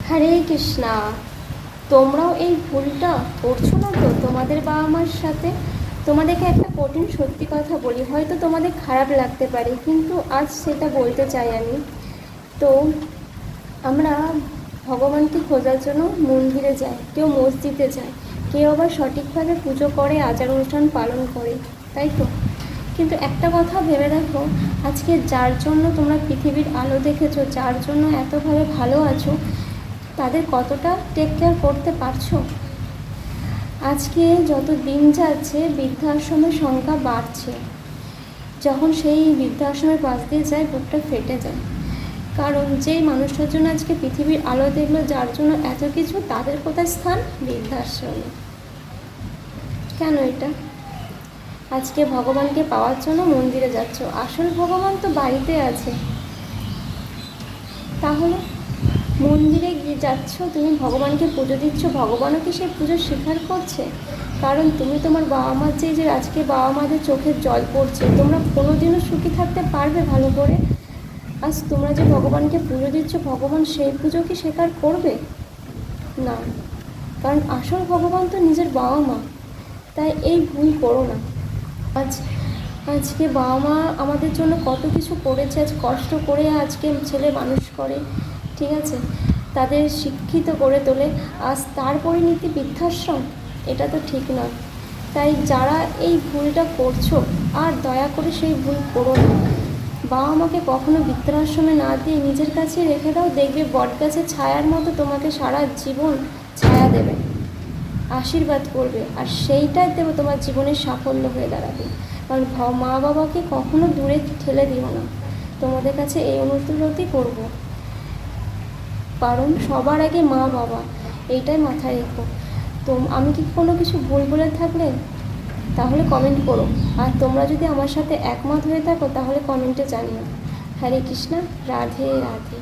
হরে কৃষ্ণা। তোমরাও এই ভুলটা করছো না তো তোমাদের বাবা মার সাথে? তোমাদেরকে একটা কঠিন সত্যি কথা বলি, হয়তো তোমাদের খারাপ লাগতে পারে, কিন্তু আজ সেটা বলতে চাই আমি। তো আমরা ভগবানকে খোঁজার জন্য মন্দিরে যাই, কেউ মসজিদে যায়, কেউ আবার সঠিকভাবে পুজো করে, আচার অনুষ্ঠান পালন করে, তাই তো? কিন্তু একটা কথা ভেবে দেখো, আজকে যার জন্য তোমরা পৃথিবীর আলো দেখেছো, যার জন্য এতভাবে ভালো আছো, তাদের কতটা টেক কেয়ার করতে পারছো? আজকে যত দিন যাচ্ছে বৃদ্ধাশ্রমের সংখ্যা বাড়ছে। যখন সেই বৃদ্ধাশ্রমের পাশ দিয়ে যায় বুকটা ফেটে যায়, কারণ যেই মানুষটার জন্য আজকে পৃথিবীর আলো দেখলো, যার জন্য এত কিছু, তাদের কোথায় স্থান? বৃদ্ধাশ্রমে। কেন এটা? আজকে ভগবানকে পাওয়ার জন্য মন্দিরে যাচ্ছ, আসল ভগবান তো বাড়িতে আছে। তাহলে মন্দিরে গিয়ে যাচ্ছ, তুমি ভগবানকে পুজো দিচ্ছ, ভগবানও কি সেই পুজো স্বীকার করছে? কারণ তুমি তোমার বাবা মার যে আজকে বাবা মাদের চোখের জল পড়ছে, তোমরা কোনোদিনও সুখী থাকতে পারবে ভালো করে? আজ তোমরা যে ভগবানকে পুজো দিচ্ছ, ভগবান সেই পুজো কি স্বীকার করবে? না, কারণ আসল ভগবান তো নিজের বাবা মা। তাই এই ভুল করো না। আজকে বাবা মা আমাদের জন্য কত কিছু করেছে, আজ কষ্ট করে আজকে ছেলে মানুষ করে, ঠিক আছে, তাদের শিক্ষিত করে তোলে, আজ তার পরিণতি বৃদ্ধাশ্রম। এটা তো ঠিক নয়। তাই যারা এই ভুলটা করছো, আর দয়া করে সেই ভুল করো না। বাবা মাকে কখনো বৃদ্ধাশ্রমে না দিয়ে নিজের কাছে রেখে দাও, দেখবে বটগাছের ছায়ার মতো তোমাকে সারা জীবন ছায়া দেবে, আশীর্বাদ করবে, আর সেইটাই দেবো তোমার জীবনের সাফল্য হয়ে দাঁড়াবে। কারণ মা বাবাকে কখনো দূরে ঠেলে দিও না, তোমাদের কাছে এই অনুরোধই করবো। কারণ সবার আগে মা বাবা, এইটাই মাথায় রেখো। তো আমি কি কোনো কিছু ভুল বলে থাকলে তাহলে কমেন্ট করো, আর তোমরা যদি আমার সাথে একমত হয়ে থাকো তাহলে কমেন্টে জানিও। হরে কৃষ্ণা, রাধে রাধে।